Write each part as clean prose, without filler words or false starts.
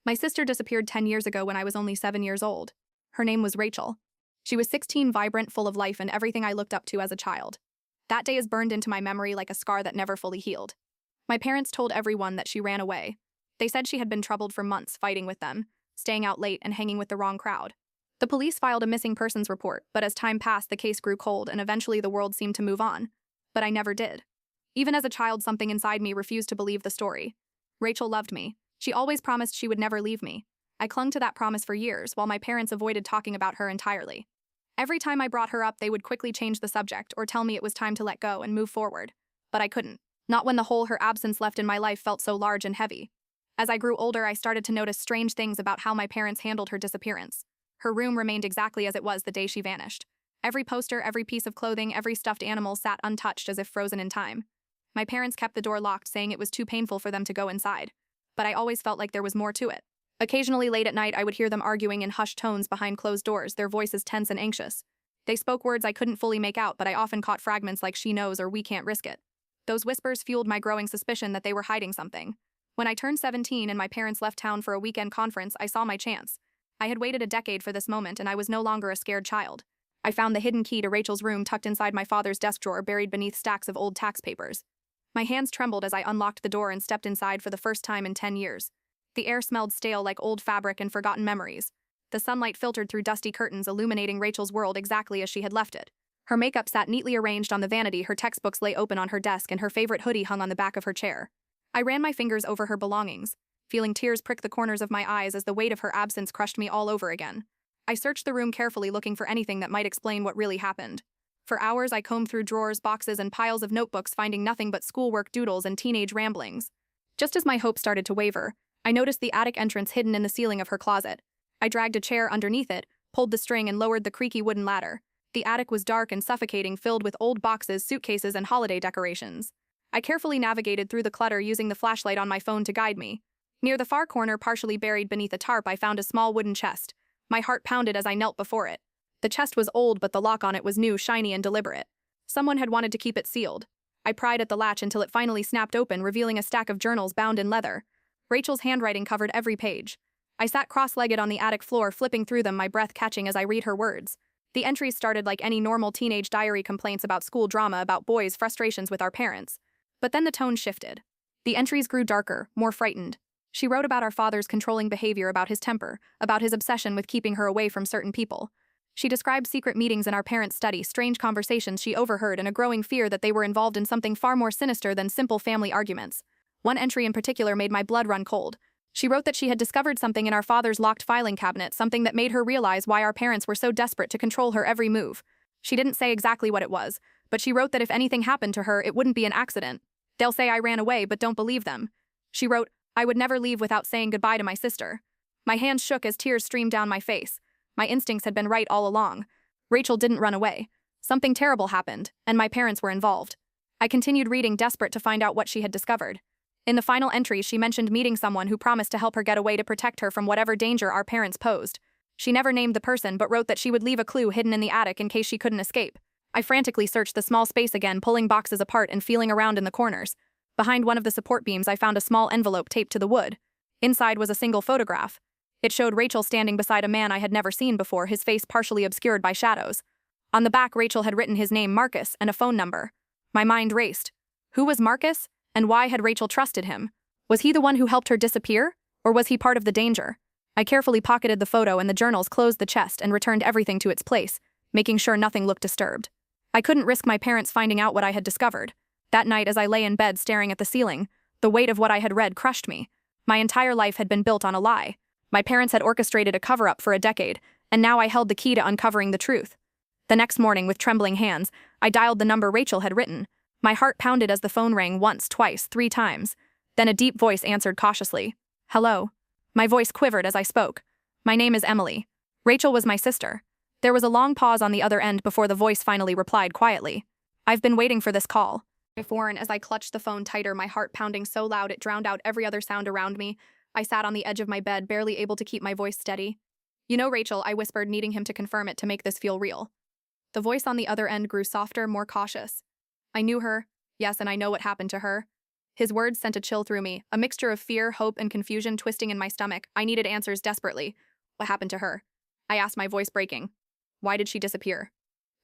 My sister disappeared 10 years ago when I was only 7 years old. Her name was Rachel. She was 16, vibrant, full of life, and everything I looked up to as a child. That day is burned into my memory like a scar that never fully healed. My parents told everyone that she ran away. They said she had been troubled for months, fighting with them, staying out late, and hanging with the wrong crowd. The police filed a missing persons report, but as time passed, the case grew cold, and eventually the world seemed to move on. But I never did. Even as a child, something inside me refused to believe the story. Rachel loved me. She always promised she would never leave me. I clung to that promise for years, while my parents avoided talking about her entirely. Every time I brought her up, they would quickly change the subject or tell me it was time to let go and move forward. But I couldn't. Not when the hole her absence left in my life felt so large and heavy. As I grew older, I started to notice strange things about how my parents handled her disappearance. Her room remained exactly as it was the day she vanished. Every poster, every piece of clothing, every stuffed animal sat untouched as if frozen in time. My parents kept the door locked, saying it was too painful for them to go inside. But I always felt like there was more to it. Occasionally late at night, I would hear them arguing in hushed tones behind closed doors, their voices tense and anxious. They spoke words I couldn't fully make out, but I often caught fragments like "she knows" or "we can't risk it." Those whispers fueled my growing suspicion that they were hiding something. When I turned 17 and my parents left town for a weekend conference, I saw my chance. I had waited a decade for this moment, and I was no longer a scared child. I found the hidden key to Rachel's room tucked inside my father's desk drawer, buried beneath stacks of old tax papers. My hands trembled as I unlocked the door and stepped inside for the first time in 10 years. The air smelled stale, like old fabric and forgotten memories. The sunlight filtered through dusty curtains, illuminating Rachel's world exactly as she had left it. Her makeup sat neatly arranged on the vanity, her textbooks lay open on her desk, and her favorite hoodie hung on the back of her chair. I ran my fingers over her belongings, feeling tears prick the corners of my eyes as the weight of her absence crushed me all over again. I searched the room carefully, looking for anything that might explain what really happened. For hours, I combed through drawers, boxes, and piles of notebooks, finding nothing but schoolwork, doodles, and teenage ramblings. Just as my hope started to waver, I noticed the attic entrance hidden in the ceiling of her closet. I dragged a chair underneath it, pulled the string, and lowered the creaky wooden ladder. The attic was dark and suffocating, filled with old boxes, suitcases, and holiday decorations. I carefully navigated through the clutter, using the flashlight on my phone to guide me. Near the far corner, partially buried beneath a tarp, I found a small wooden chest. My heart pounded as I knelt before it. The chest was old, but the lock on it was new, shiny, and deliberate. Someone had wanted to keep it sealed. I pried at the latch until it finally snapped open, revealing a stack of journals bound in leather. Rachel's handwriting covered every page. I sat cross-legged on the attic floor, flipping through them, my breath catching as I read her words. The entries started like any normal teenage diary: complaints about school drama, about boys, frustrations with our parents. But then the tone shifted. The entries grew darker, more frightened. She wrote about our father's controlling behavior, about his temper, about his obsession with keeping her away from certain people. She described secret meetings in our parents' study, strange conversations she overheard, and a growing fear that they were involved in something far more sinister than simple family arguments. One entry in particular made my blood run cold. She wrote that she had discovered something in our father's locked filing cabinet, something that made her realize why our parents were so desperate to control her every move. She didn't say exactly what it was, but she wrote that if anything happened to her, it wouldn't be an accident. They'll say I ran away, but don't believe them. She wrote, I would never leave without saying goodbye to my sister. My hands shook as tears streamed down my face. My instincts had been right all along. Rachel didn't run away. Something terrible happened, and my parents were involved. I continued reading, desperate to find out what she had discovered. In the final entries, she mentioned meeting someone who promised to help her get away, to protect her from whatever danger our parents posed. She never named the person, but wrote that she would leave a clue hidden in the attic in case she couldn't escape. I frantically searched the small space again, pulling boxes apart and feeling around in the corners. Behind one of the support beams, I found a small envelope taped to the wood. Inside was a single photograph. It showed Rachel standing beside a man I had never seen before, his face partially obscured by shadows. On the back, Rachel had written his name, Marcus, and a phone number. My mind raced. Who was Marcus? And why had Rachel trusted him? Was he the one who helped her disappear? Or was he part of the danger? I carefully pocketed the photo and the journals, closed the chest, and returned everything to its place, making sure nothing looked disturbed. I couldn't risk my parents finding out what I had discovered. That night, as I lay in bed staring at the ceiling, the weight of what I had read crushed me. My entire life had been built on a lie. My parents had orchestrated a cover-up for a decade, and now I held the key to uncovering the truth. The next morning, with trembling hands, I dialed the number Rachel had written. My heart pounded as the phone rang once, twice, 3 times. Then a deep voice answered cautiously. Hello. My voice quivered as I spoke. My name is Emily. Rachel was my sister. There was a long pause on the other end before the voice finally replied quietly. I've been waiting for this call. I foreign as I clutched the phone tighter, my heart pounding so loud it drowned out every other sound around me. I sat on the edge of my bed, barely able to keep my voice steady. You know, Rachel, I whispered, needing him to confirm it to make this feel real. The voice on the other end grew softer, more cautious. I knew her, yes, and I know what happened to her. His words sent a chill through me, a mixture of fear, hope, and confusion twisting in my stomach. I needed answers desperately. What happened to her? I asked, my voice breaking. Why did she disappear?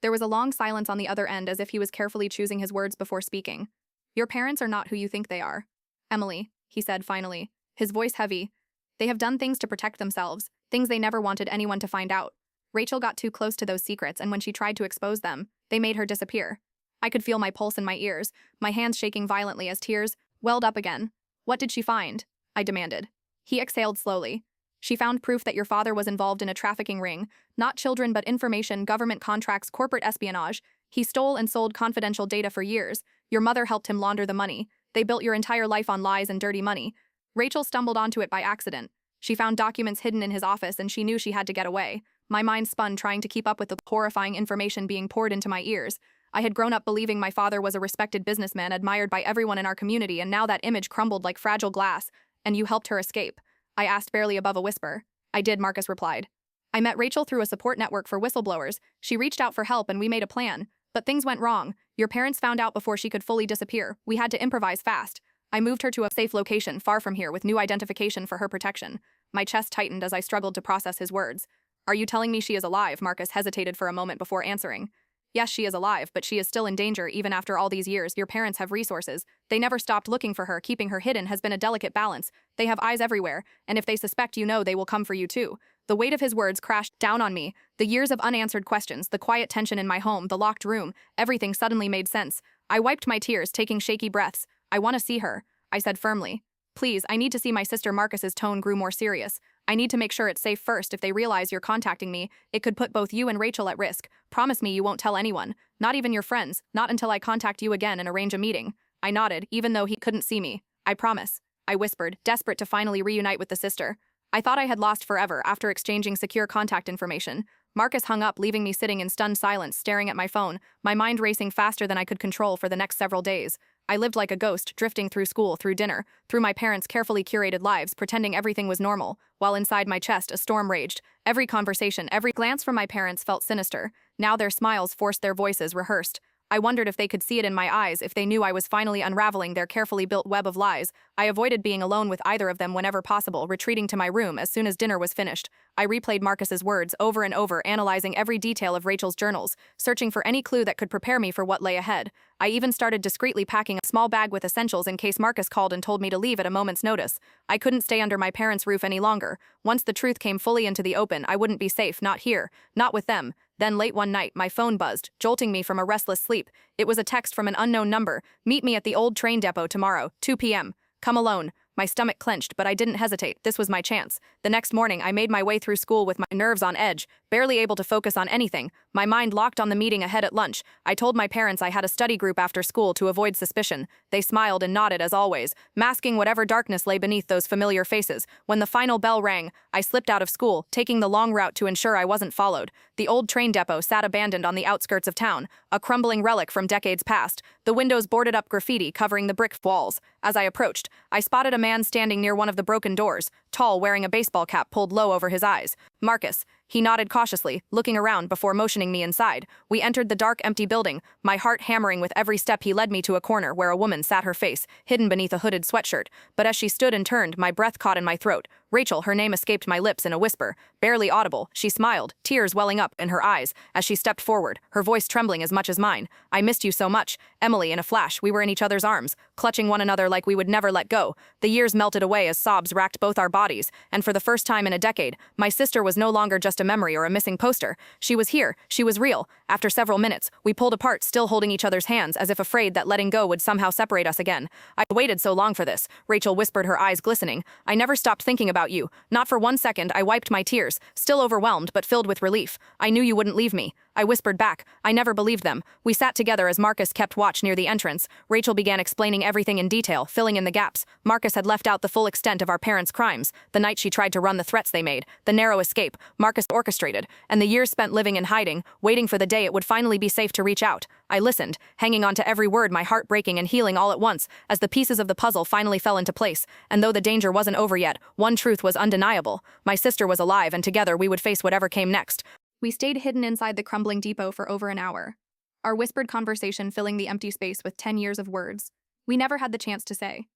There was a long silence on the other end, as if he was carefully choosing his words before speaking. Your parents are not who you think they are. Emily, he said finally, his voice heavy. They have done things to protect themselves, things they never wanted anyone to find out. Rachel got too close to those secrets, and when she tried to expose them, they made her disappear. I could feel my pulse in my ears, my hands shaking violently as tears welled up again. What did she find? I demanded. He exhaled slowly. She found proof that your father was involved in a trafficking ring, not children but information, government contracts, corporate espionage. He stole and sold confidential data for years. Your mother helped him launder the money. They built your entire life on lies and dirty money. Rachel stumbled onto it by accident. She found documents hidden in his office and she knew she had to get away. My mind spun trying to keep up with the horrifying information being poured into my ears. I had grown up believing my father was a respected businessman admired by everyone in our community, and now that image crumbled like fragile glass. And you helped her escape? I asked, barely above a whisper. I did, Marcus replied. I met Rachel through a support network for whistleblowers. She reached out for help and we made a plan. But things went wrong. Your parents found out before she could fully disappear. We had to improvise fast. I moved her to a safe location far from here with new identification for her protection. My chest tightened as I struggled to process his words. Are you telling me she is alive? Marcus hesitated for a moment before answering. Yes, she is alive, but she is still in danger even after all these years. Your parents have resources. They never stopped looking for her. Keeping her hidden has been a delicate balance. They have eyes everywhere, and if they suspect you know they will come for you too. The weight of his words crashed down on me. The years of unanswered questions, the quiet tension in my home, the locked room, everything suddenly made sense. I wiped my tears, taking shaky breaths. I want to see her, I said firmly. Please, I need to see my sister. Marcus's tone grew more serious. I need to make sure it's safe first. If they realize you're contacting me, it could put both you and Rachel at risk. Promise me you won't tell anyone, not even your friends, not until I contact you again and arrange a meeting. I nodded, even though he couldn't see me. I promise, I whispered, desperate to finally reunite with the sister. I thought I had lost forever after exchanging secure contact information. Marcus hung up, leaving me sitting in stunned silence, staring at my phone, my mind racing faster than I could control for the next several days. I lived like a ghost, drifting through school, through dinner, through my parents' carefully curated lives, pretending everything was normal, while inside my chest a storm raged. Every conversation, every glance from my parents felt sinister. Now their smiles forced their voices rehearsed. I wondered if they could see it in my eyes, if they knew I was finally unraveling their carefully built web of lies. I avoided being alone with either of them whenever possible, retreating to my room as soon as dinner was finished. I replayed Marcus's words over and over, analyzing every detail of Rachel's journals, searching for any clue that could prepare me for what lay ahead. I even started discreetly packing a small bag with essentials in case Marcus called and told me to leave at a moment's notice. I couldn't stay under my parents' roof any longer. Once the truth came fully into the open, I wouldn't be safe, not here, not with them. Then late one night, my phone buzzed, jolting me from a restless sleep. It was a text from an unknown number. Meet me at the old train depot tomorrow, 2 p.m. Come alone. My stomach clenched, but I didn't hesitate. This was my chance. The next morning, I made my way through school with my nerves on edge, barely able to focus on anything. My mind locked on the meeting ahead at lunch. I told my parents I had a study group after school to avoid suspicion. They smiled and nodded as always, masking whatever darkness lay beneath those familiar faces. When the final bell rang, I slipped out of school, taking the long route to ensure I wasn't followed. The old train depot sat abandoned on the outskirts of town, a crumbling relic from decades past. The windows boarded up graffiti covering the brick walls. As I approached, I spotted a man standing near one of the broken doors, tall, wearing a baseball cap pulled low over his eyes. Marcus. He nodded cautiously, looking around before motioning me inside. We entered the dark, empty building, my heart hammering with every step. He led me to a corner where a woman sat, her face hidden beneath a hooded sweatshirt. But as she stood and turned, my breath caught in my throat. Rachel, her name escaped my lips in a whisper, barely audible. She smiled, tears welling up in her eyes as she stepped forward, her voice trembling as much as mine. I missed you so much. Emily, in a flash, we were in each other's arms, clutching one another like we would never let go. The years melted away as sobs racked both our bodies, and for the first time in a decade, my sister was no longer just a memory or a missing poster. She was here. She was real. After several minutes, we pulled apart, still holding each other's hands, as if afraid that letting go would somehow separate us again. I waited so long for this, Rachel whispered, her eyes glistening. I never stopped thinking about you. Not for 1 second. I wiped my tears, still overwhelmed but filled with relief. I knew you wouldn't leave me. I whispered back. I never believed them. We sat together as Marcus kept watch near the entrance. Rachel began explaining everything in detail, filling in the gaps. Marcus had left out the full extent of our parents' crimes, the night she tried to run, the threats they made, the narrow escape Marcus orchestrated, and the years spent living in hiding, waiting for the day it would finally be safe to reach out. I listened, hanging on to every word, my heart breaking and healing all at once, as the pieces of the puzzle finally fell into place. And though the danger wasn't over yet, one truth was undeniable. My sister was alive, and together we would face whatever came next. We stayed hidden inside the crumbling depot for over an hour, our whispered conversation filling the empty space with 10 years of words. We never had the chance to say.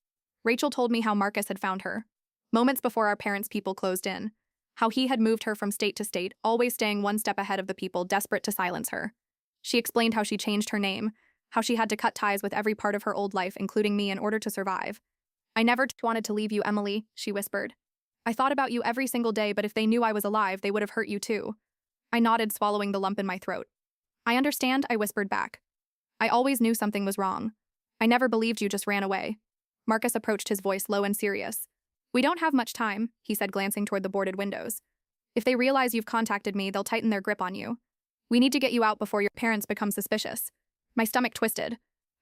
Rachel told me how Marcus had found her, moments before our parents' people closed in, how he had moved her from state to state, always staying one step ahead of the people desperate to silence her. She explained how she changed her name, how she had to cut ties with every part of her old life, including me, in order to survive. I never wanted to leave you, Emily, she whispered. I thought about you every single day, but if they knew I was alive, they would have hurt you too. I nodded, swallowing the lump in my throat. I understand, I whispered back. I always knew something was wrong. I never believed you just ran away. Marcus approached, his voice low and serious. We don't have much time, he said, glancing toward the boarded windows. If they realize you've contacted me, they'll tighten their grip on you. We need to get you out before your parents become suspicious. My stomach twisted.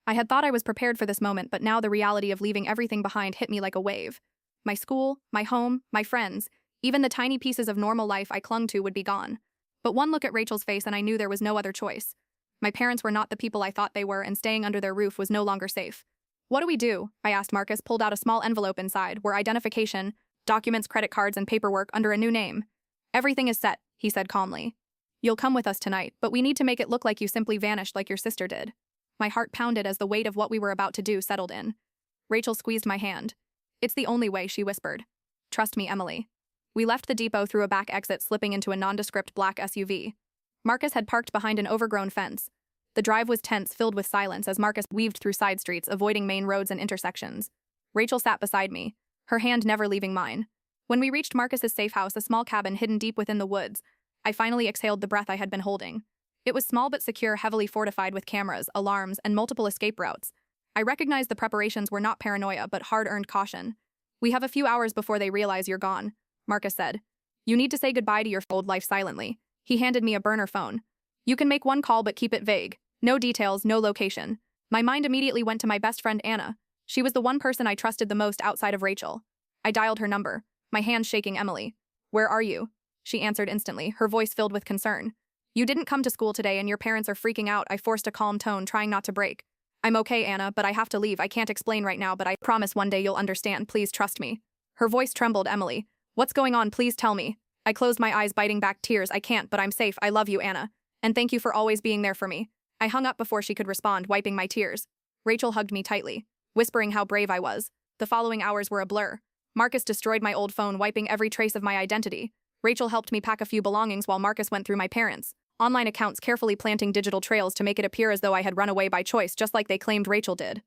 I had thought I was prepared for this moment, but now the reality of leaving everything behind hit me like a wave. My school, my home, my friends, even the tiny pieces of normal life I clung to would be gone. But one look at Rachel's face and I knew there was no other choice. My parents were not the people I thought they were, and staying under their roof was no longer safe. What do we do? I asked. Marcus pulled out a small envelope. Inside were identification, documents, credit cards, and paperwork under a new name. Everything is set, he said calmly. You'll come with us tonight, but we need to make it look like you simply vanished like your sister did. My heart pounded as the weight of what we were about to do settled in. Rachel squeezed my hand. It's the only way, she whispered. Trust me, Emily. We left the depot through a back exit, slipping into a nondescript black SUV. Marcus had parked behind an overgrown fence. The drive was tense, filled with silence as Marcus weaved through side streets, avoiding main roads and intersections. Rachel sat beside me, her hand never leaving mine. When we reached Marcus's safe house, a small cabin hidden deep within the woods, I finally exhaled the breath I had been holding. It was small but secure, heavily fortified with cameras, alarms, and multiple escape routes. I recognized the preparations were not paranoia but hard-earned caution. We have a few hours before they realize you're gone, Marcus said. You need to say goodbye to your old life silently. He handed me a burner phone. You can make one call but keep it vague. No details, no location. My mind immediately went to my best friend Anna. She was the one person I trusted the most outside of Rachel. I dialed her number, my hands shaking. Emily. Where are you? She answered instantly, her voice filled with concern. You didn't come to school today and your parents are freaking out. I forced a calm tone, trying not to break. I'm okay, Anna, but I have to leave. I can't explain right now, but I promise one day you'll understand. Please trust me. Her voice trembled. Emily. What's going on? Please tell me. I closed my eyes, biting back tears. I can't, but I'm safe. I love you, Anna. And thank you for always being there for me. I hung up before she could respond, wiping my tears. Rachel hugged me tightly, whispering how brave I was. The following hours were a blur. Marcus destroyed my old phone, wiping every trace of my identity. Rachel helped me pack a few belongings while Marcus went through my parents' online accounts, carefully planting digital trails to make it appear as though I had run away by choice, just like they claimed Rachel did.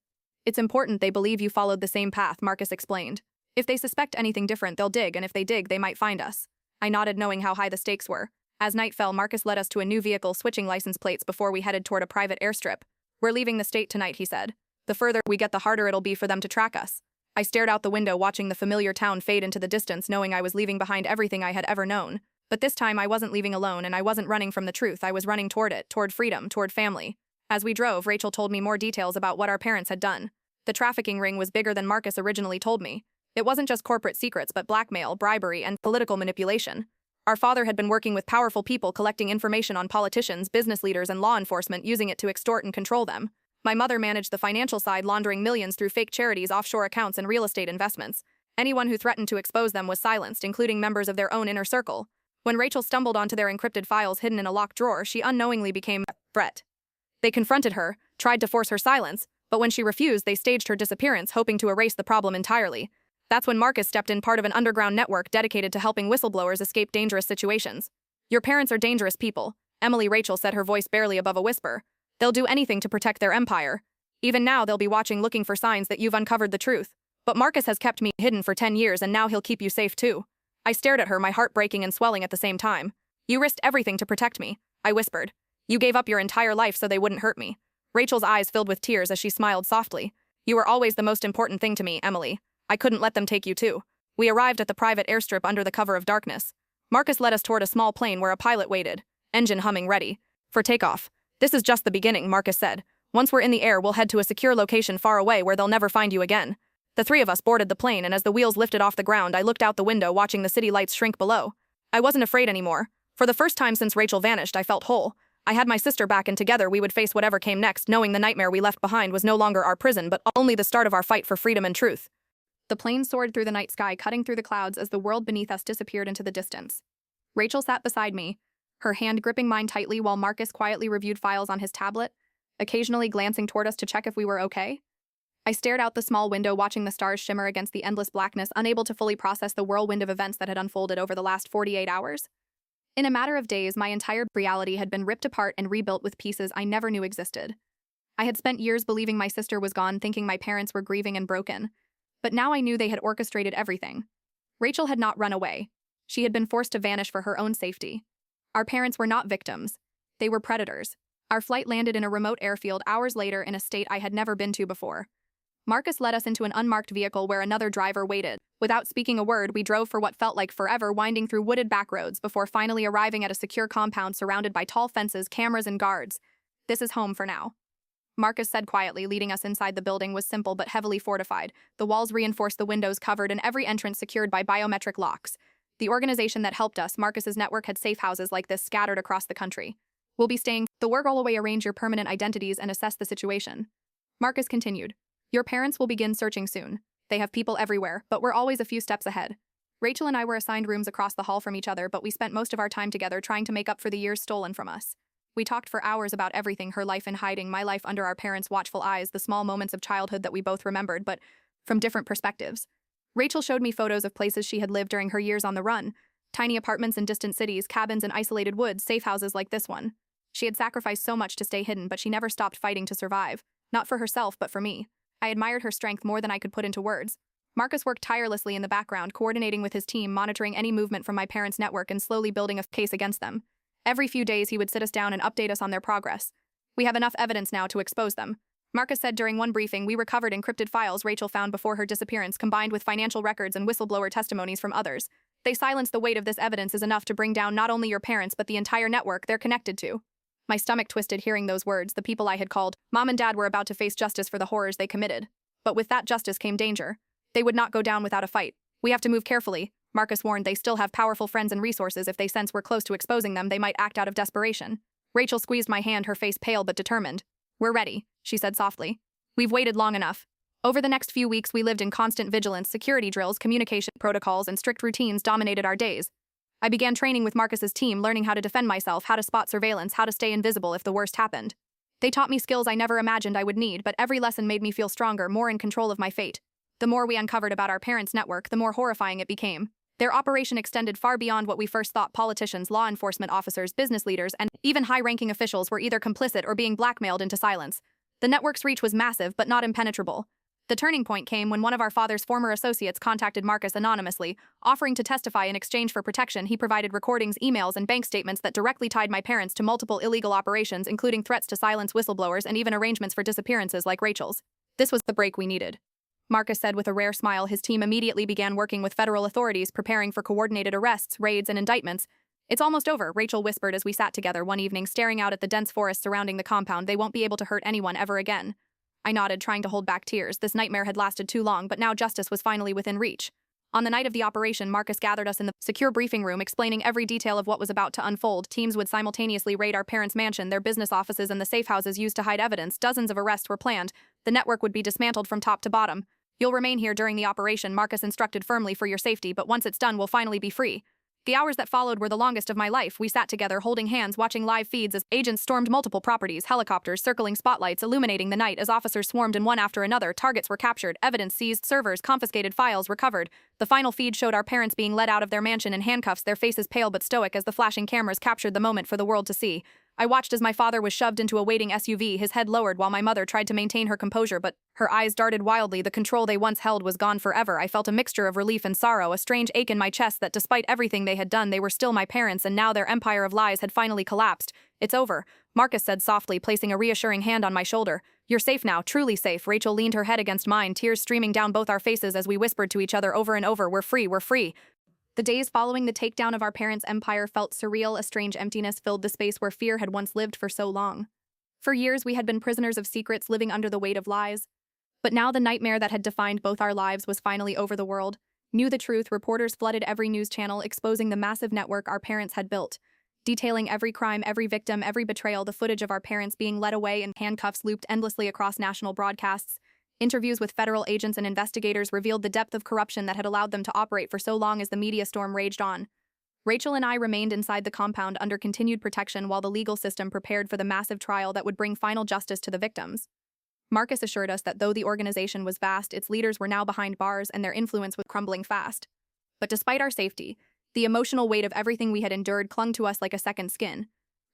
It's important they believe you followed the same path, Marcus explained. If they suspect anything different, they'll dig, and if they dig, they might find us. I nodded, knowing how high the stakes were. As night fell, Marcus led us to a new vehicle, switching license plates before we headed toward a private airstrip. We're leaving the state tonight, he said. The further we get, the harder it'll be for them to track us. I stared out the window, watching the familiar town fade into the distance, knowing I was leaving behind everything I had ever known. But this time I wasn't leaving alone, and I wasn't running from the truth. I was running toward it, toward freedom, toward family. As we drove, Rachel told me more details about what our parents had done. The trafficking ring was bigger than Marcus originally told me. It wasn't just corporate secrets, but blackmail, bribery, and political manipulation. Our father had been working with powerful people, collecting information on politicians, business leaders, and law enforcement, using it to extort and control them. My mother managed the financial side, laundering millions through fake charities, offshore accounts, and real estate investments. Anyone who threatened to expose them was silenced, including members of their own inner circle. When Rachel stumbled onto their encrypted files hidden in a locked drawer, she unknowingly became a threat. They confronted her, tried to force her silence, but when she refused, they staged her disappearance, hoping to erase the problem entirely. That's when Marcus stepped in, part of an underground network dedicated to helping whistleblowers escape dangerous situations. Your parents are dangerous people, Emily, Rachel said, her voice barely above a whisper. They'll do anything to protect their empire. Even now, they'll be watching, looking for signs that you've uncovered the truth. But Marcus has kept me hidden for 10 years, and now he'll keep you safe too. I stared at her, my heart breaking and swelling at the same time. You risked everything to protect me, I whispered. You gave up your entire life so they wouldn't hurt me. Rachel's eyes filled with tears as she smiled softly. You were always the most important thing to me, Emily. I couldn't let them take you too. We arrived at the private airstrip under the cover of darkness. Marcus led us toward a small plane where a pilot waited, engine humming, ready for takeoff. This is just the beginning, Marcus said. Once we're in the air, we'll head to a secure location far away where they'll never find you again. The three of us boarded the plane, and as the wheels lifted off the ground, I looked out the window, watching the city lights shrink below. I wasn't afraid anymore. For the first time since Rachel vanished, I felt whole. I had my sister back, and together we would face whatever came next, knowing the nightmare we left behind was no longer our prison, but only the start of our fight for freedom and truth. The plane soared through the night sky, cutting through the clouds as the world beneath us disappeared into the distance. Rachel sat beside me, her hand gripping mine tightly while Marcus quietly reviewed files on his tablet, occasionally glancing toward us to check if we were okay. I stared out the small window, watching the stars shimmer against the endless blackness, unable to fully process the whirlwind of events that had unfolded over the last 48 hours. In a matter of days, my entire reality had been ripped apart and rebuilt with pieces I never knew existed. I had spent years believing my sister was gone, thinking my parents were grieving and broken. But now I knew they had orchestrated everything. Rachel had not run away. She had been forced to vanish for her own safety. Our parents were not victims. They were predators. Our flight landed in a remote airfield hours later in a state I had never been to before. Marcus led us into an unmarked vehicle where another driver waited. Without speaking a word, we drove for what felt like forever, winding through wooded backroads before finally arriving at a secure compound surrounded by tall fences, cameras, and guards. "This is home for now," Marcus said quietly. Leading us inside. The building was simple but heavily fortified. The walls reinforced, the windows covered, and every entrance secured by biometric locks. The organization that helped us, Marcus's network, had safe houses like this scattered across the country. "We'll be staying. The work all away. Arrange your permanent identities and assess the situation," Marcus continued. "Your parents will begin searching soon. They have people everywhere, but we're always a few steps ahead." Rachel and I were assigned rooms across the hall from each other, but we spent most of our time together trying to make up for the years stolen from us. We talked for hours about everything: her life in hiding, my life under our parents' watchful eyes, the small moments of childhood that we both remembered, but from different perspectives. Rachel showed me photos of places she had lived during her years on the run: tiny apartments in distant cities, cabins in isolated woods, safe houses like this one. She had sacrificed so much to stay hidden, but she never stopped fighting to survive. Not for herself, but for me. I admired her strength more than I could put into words. Marcus worked tirelessly in the background, coordinating with his team, monitoring any movement from my parents' network and slowly building a case against them. Every few days he would sit us down and update us on their progress. "We have enough evidence now to expose them," Marcus said during one briefing. We recovered encrypted files Rachel found before her disappearance, combined with financial records and whistleblower testimonies from others. "They silenced. The weight of this evidence is enough to bring down not only your parents but the entire network they're connected to." My stomach twisted hearing those words. The people I had called Mom and Dad were about to face justice for the horrors they committed. But with that justice came danger. They would not go down without a fight. "We have to move carefully," Marcus warned. "They still have powerful friends and resources. If they sense we're close to exposing them, they might act out of desperation." Rachel squeezed my hand, her face pale but determined. "We're ready," she said softly. "We've waited long enough." Over the next few weeks, we lived in constant vigilance. Security drills, communication protocols, and strict routines dominated our days. I began training with Marcus's team, learning how to defend myself, how to spot surveillance, how to stay invisible if the worst happened. They taught me skills I never imagined I would need, but every lesson made me feel stronger, more in control of my fate. The more we uncovered about our parents' network, the more horrifying it became. Their operation extended far beyond what we first thought. Politicians, law enforcement officers, business leaders, and even high-ranking officials were either complicit or being blackmailed into silence. The network's reach was massive, but not impenetrable. The turning point came when one of our father's former associates contacted Marcus anonymously, offering to testify in exchange for protection. He provided recordings, emails, and bank statements that directly tied my parents to multiple illegal operations, including threats to silence whistleblowers and even arrangements for disappearances like Rachel's. "This was the break we needed," Marcus said with a rare smile. His team immediately began working with federal authorities, preparing for coordinated arrests, raids, and indictments. "It's almost over," Rachel whispered as we sat together one evening, staring out at the dense forest surrounding the compound. "They won't be able to hurt anyone ever again." I nodded, trying to hold back tears. This nightmare had lasted too long, but now justice was finally within reach. On the night of the operation, Marcus gathered us in the secure briefing room, explaining every detail of what was about to unfold. Teams would simultaneously raid our parents' mansion, their business offices, and the safe houses used to hide evidence. Dozens of arrests were planned. The network would be dismantled from top to bottom. "You'll remain here during the operation," Marcus instructed firmly, "for your safety, but once it's done, we'll finally be free." The hours that followed were the longest of my life. We sat together, holding hands, watching live feeds as agents stormed multiple properties, helicopters circling spotlights, illuminating the night as officers swarmed in one after another. Targets were captured, evidence seized, servers confiscated, files recovered. The final feed showed our parents being led out of their mansion in handcuffs, their faces pale but stoic as the flashing cameras captured the moment for the world to see. I watched as my father was shoved into a waiting SUV, his head lowered, while my mother tried to maintain her composure, but her eyes darted wildly. The control they once held was gone forever. I felt a mixture of relief and sorrow, a strange ache in my chest that despite everything they had done, they were still my parents, and now their empire of lies had finally collapsed. "It's over," Marcus said softly, placing a reassuring hand on my shoulder. "You're safe now, truly safe." Rachel leaned her head against mine, tears streaming down both our faces as we whispered to each other over and over, "We're free, we're free." The days following the takedown of our parents' empire felt surreal. A strange emptiness filled the space where fear had once lived for so long. For years, we had been prisoners of secrets, living under the weight of lies. But now the nightmare that had defined both our lives was finally over. The world knew the truth. Reporters flooded every news channel, exposing the massive network our parents had built, detailing every crime, every victim, every betrayal. The footage of our parents being led away in handcuffs looped endlessly across national broadcasts. Interviews with federal agents and investigators revealed the depth of corruption that had allowed them to operate for so long as the media storm raged on. Rachel and I remained inside the compound under continued protection while the legal system prepared for the massive trial that would bring final justice to the victims. Marcus assured us that though the organization was vast, its leaders were now behind bars and their influence was crumbling fast. But despite our safety, the emotional weight of everything we had endured clung to us like a second skin.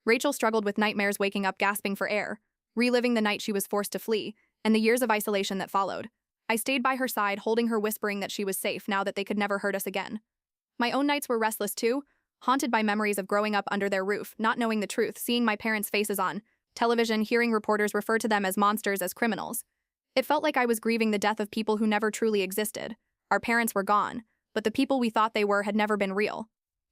Rachel struggled with nightmares, waking up gasping for air, reliving the night she was forced to flee, and the years of isolation that followed. I stayed by her side, holding her, whispering that she was safe now that they could never hurt us again. My own nights were restless too, haunted by memories of growing up under their roof, not knowing the truth, seeing my parents' faces on television, hearing reporters refer to them as monsters, as criminals. It felt like I was grieving the death of people who never truly existed. Our parents were gone, but the people we thought they were had never been real.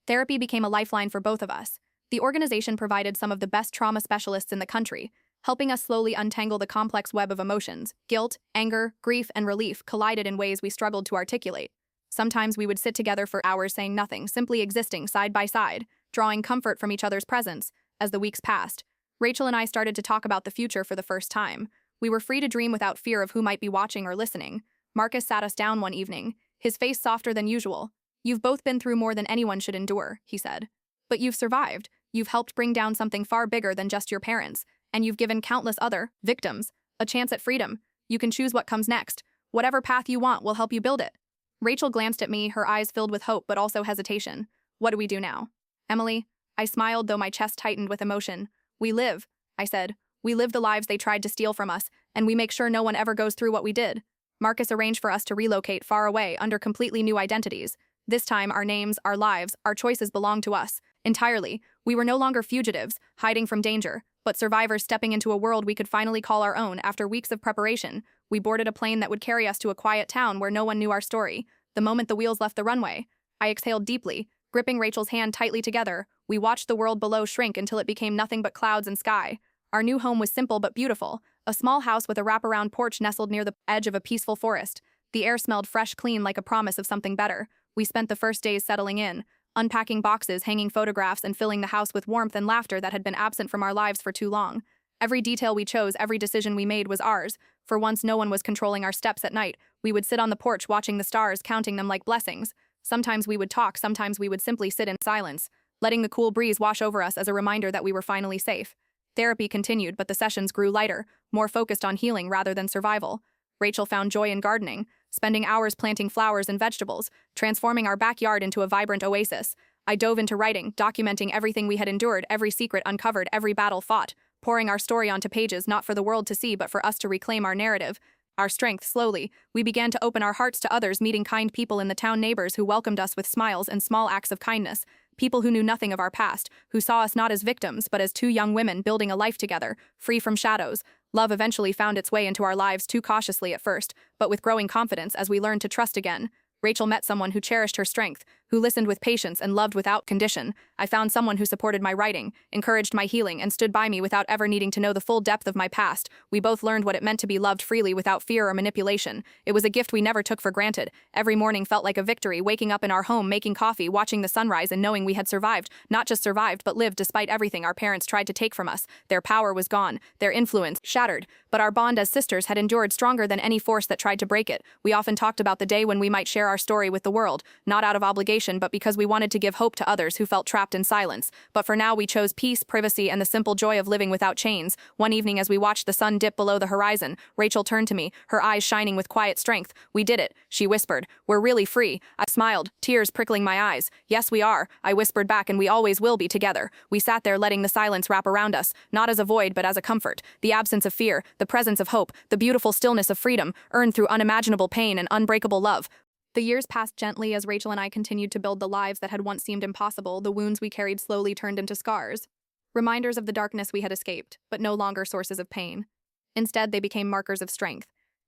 Therapy became a lifeline for both of us. The organization provided some of the best trauma specialists in the country, helping us slowly untangle the complex web of emotions. Guilt, anger, grief, and relief collided in ways we struggled to articulate. Sometimes we would sit together for hours saying nothing, simply existing side by side, drawing comfort from each other's presence. As the weeks passed, Rachel and I started to talk about the future for the first time. We were free to dream without fear of who might be watching or listening. Marcus sat us down one evening, his face softer than usual. "You've both been through more than anyone should endure," he said. "But you've survived. You've helped bring down something far bigger than just your parents, and you've given countless other victims a chance at freedom. You can choose what comes next. Whatever path you want will help you build it." Rachel glanced at me, her eyes filled with hope but also hesitation. "What do we do now?" "Emily," I smiled, though my chest tightened with emotion. "We live," I said. "We live the lives they tried to steal from us, and we make sure no one ever goes through what we did." Marcus arranged for us to relocate far away under completely new identities. This time, our names, our lives, our choices belonged to us entirely. We were no longer fugitives, hiding from danger, but survivors stepping into a world we could finally call our own. After weeks of preparation, we boarded a plane that would carry us to a quiet town where no one knew our story. The moment the wheels left the runway, I exhaled deeply, gripping Rachel's hand tightly together. We watched the world below shrink until it became nothing but clouds and sky. Our new home was simple but beautiful, a small house with a wraparound porch nestled near the edge of a peaceful forest. The air smelled fresh, clean, like a promise of something better. We spent the first days settling in, unpacking boxes, hanging photographs, and filling the house with warmth and laughter that had been absent from our lives for too long. Every detail we chose, every decision we made was ours. For once, no one was controlling our steps at night. We would sit on the porch watching the stars, counting them like blessings. Sometimes we would talk, sometimes we would simply sit in silence, letting the cool breeze wash over us as a reminder that we were finally safe. Therapy continued, but the sessions grew lighter, more focused on healing rather than survival. Rachel found joy in gardening, spending hours planting flowers and vegetables, transforming our backyard into a vibrant oasis. I dove into writing, documenting everything we had endured, every secret uncovered, every battle fought, pouring our story onto pages not for the world to see but for us to reclaim our narrative. Our strength, slowly, we began to open our hearts to others, meeting kind people in the town, neighbors who welcomed us with smiles and small acts of kindness, people who knew nothing of our past, who saw us not as victims but as two young women building a life together, free from shadows. Love eventually found its way into our lives, too cautiously at first, but with growing confidence as we learned to trust again. Rachel met someone who cherished her strength, who listened with patience and loved without condition. I found someone who supported my writing, encouraged my healing, and stood by me without ever needing to know the full depth of my past. We both learned what it meant to be loved freely without fear or manipulation. It was a gift we never took for granted. Every morning felt like a victory, waking up in our home, making coffee, watching the sunrise, and knowing we had survived. Not just survived, but lived despite everything our parents tried to take from us. Their power was gone, their influence shattered, but our bond as sisters had endured stronger than any force that tried to break it. We often talked about the day when we might share our story with the world, not out of obligation but because we wanted to give hope to others who felt trapped in silence. But for now we chose peace, privacy, and the simple joy of living without chains. One evening as we watched the sun dip below the horizon, Rachel turned to me, her eyes shining with quiet strength. "We did it," she whispered. "We're really free." I smiled, tears prickling my eyes. "Yes, we are," I whispered back, "and we always will be together." We sat there letting the silence wrap around us, not as a void but as a comfort. The absence of fear, the presence of hope, the beautiful stillness of freedom, earned through unimaginable pain and unbreakable love. The years passed gently as Rachel and I continued to build the lives that had once seemed impossible. The wounds we carried slowly turned into scars, reminders of the darkness we had escaped, but no longer sources of pain. Instead, they became markers of strength,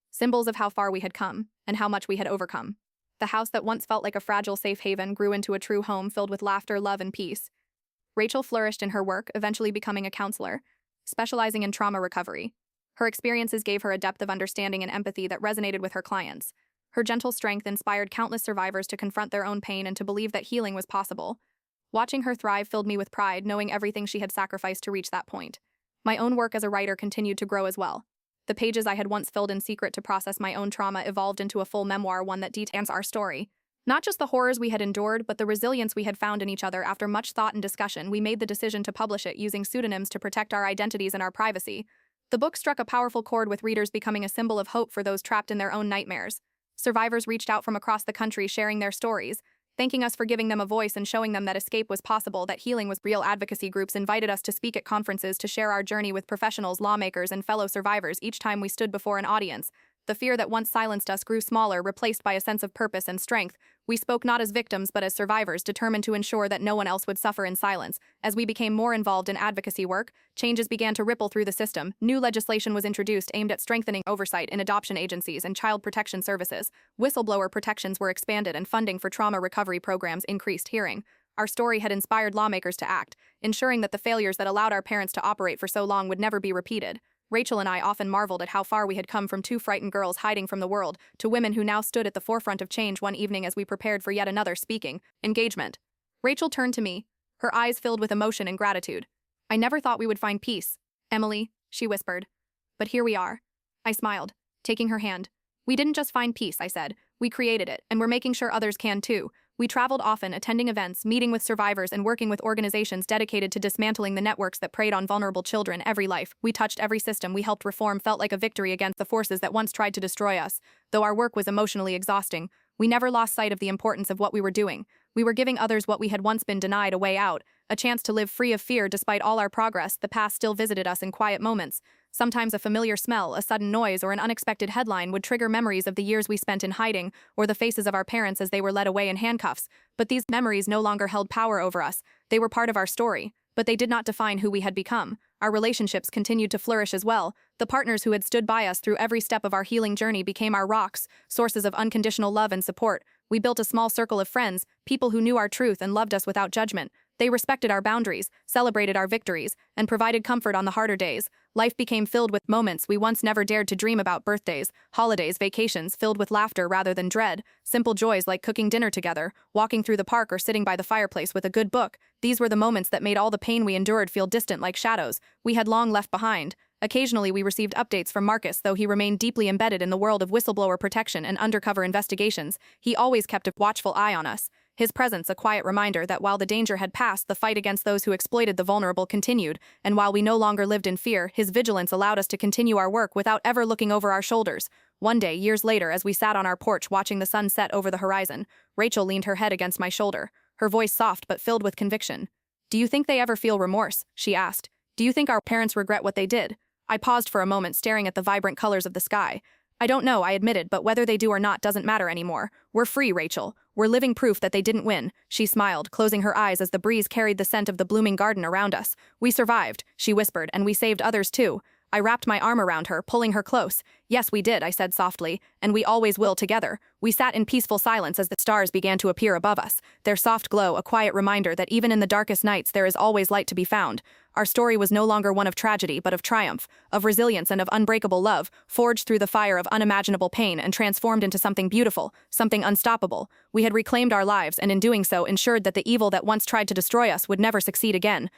symbols of how far we had come and how much we had overcome. The house that once felt like a fragile safe haven grew into a true home filled with laughter, love, and peace. Rachel flourished in her work, eventually becoming a counselor, specializing in trauma recovery. Her experiences gave her a depth of understanding and empathy that resonated with her clients. Her gentle strength inspired countless survivors to confront their own pain and to believe that healing was possible. Watching her thrive filled me with pride, knowing everything she had sacrificed to reach that point. My own work as a writer continued to grow as well. The pages I had once filled in secret to process my own trauma evolved into a full memoir, one that details our story. Not just the horrors we had endured, but the resilience we had found in each other. After much thought and discussion, we made the decision to publish it using pseudonyms to protect our identities and our privacy. The book struck a powerful chord with readers, becoming a symbol of hope for those trapped in their own nightmares. Survivors reached out from across the country sharing their stories, thanking us for giving them a voice and showing them that escape was possible, that healing was real. Advocacy groups invited us to speak at conferences to share our journey with professionals, lawmakers, and fellow survivors. Each time we stood before an audience, the fear that once silenced us grew smaller, replaced by a sense of purpose and strength. We spoke not as victims but as survivors, determined to ensure that no one else would suffer in silence. As we became more involved in advocacy work, changes began to ripple through the system. New legislation was introduced aimed at strengthening oversight in adoption agencies and child protection services. Whistleblower protections were expanded and funding for trauma recovery programs increased. Hearing our story had inspired lawmakers to act, ensuring that the failures that allowed our parents to operate for so long would never be repeated. Rachel and I often marveled at how far we had come, from two frightened girls hiding from the world to women who now stood at the forefront of change. One evening, as we prepared for yet another speaking engagement, Rachel turned to me, her eyes filled with emotion and gratitude. "I never thought we would find peace, Emily," she whispered. "But here we are." I smiled, taking her hand. "We didn't just find peace," I said. "We created it, and we're making sure others can too." We traveled often, attending events, meeting with survivors, and working with organizations dedicated to dismantling the networks that preyed on vulnerable children. Every life we touched, every system we helped reform felt like a victory against the forces that once tried to destroy us. Though our work was emotionally exhausting, we never lost sight of the importance of what we were doing. We were giving others what we had once been denied: a way out, a chance to live free of fear. Despite all our progress, the past still visited us in quiet moments. Sometimes a familiar smell, a sudden noise, or an unexpected headline would trigger memories of the years we spent in hiding, or the faces of our parents as they were led away in handcuffs. But these memories no longer held power over us. They were part of our story, but they did not define who we had become. Our relationships continued to flourish as well. The partners who had stood by us through every step of our healing journey became our rocks, sources of unconditional love and support. We built a small circle of friends, people who knew our truth and loved us without judgment. They respected our boundaries, celebrated our victories, and provided comfort on the harder days. Life became filled with moments we once never dared to dream about: birthdays, holidays, vacations filled with laughter rather than dread, simple joys like cooking dinner together, walking through the park, or sitting by the fireplace with a good book. These were the moments that made all the pain we endured feel distant, like shadows we had long left behind. Occasionally we received updates from Marcus. Though he remained deeply embedded in the world of whistleblower protection and undercover investigations, he always kept a watchful eye on us. His presence a quiet reminder that while the danger had passed, the fight against those who exploited the vulnerable continued, and while we no longer lived in fear, his vigilance allowed us to continue our work without ever looking over our shoulders. One day, years later, as we sat on our porch watching the sun set over the horizon, Rachel leaned her head against my shoulder, her voice soft but filled with conviction. "Do you think they ever feel remorse?" she asked. "Do you think our parents regret what they did?" I paused for a moment, staring at the vibrant colors of the sky. "I don't know," I admitted, "but whether they do or not doesn't matter anymore. We're free, Rachel. We're living proof that they didn't win." She smiled, closing her eyes as the breeze carried the scent of the blooming garden around us. "We survived," she whispered, "and we saved others too." I wrapped my arm around her, pulling her close. "Yes, we did," I said softly, "and we always will together." We sat in peaceful silence as the stars began to appear above us, their soft glow a quiet reminder that even in the darkest nights there is always light to be found. Our story was no longer one of tragedy but of triumph, of resilience and of unbreakable love, forged through the fire of unimaginable pain and transformed into something beautiful, something unstoppable. We had reclaimed our lives and in doing so ensured that the evil that once tried to destroy us would never succeed again.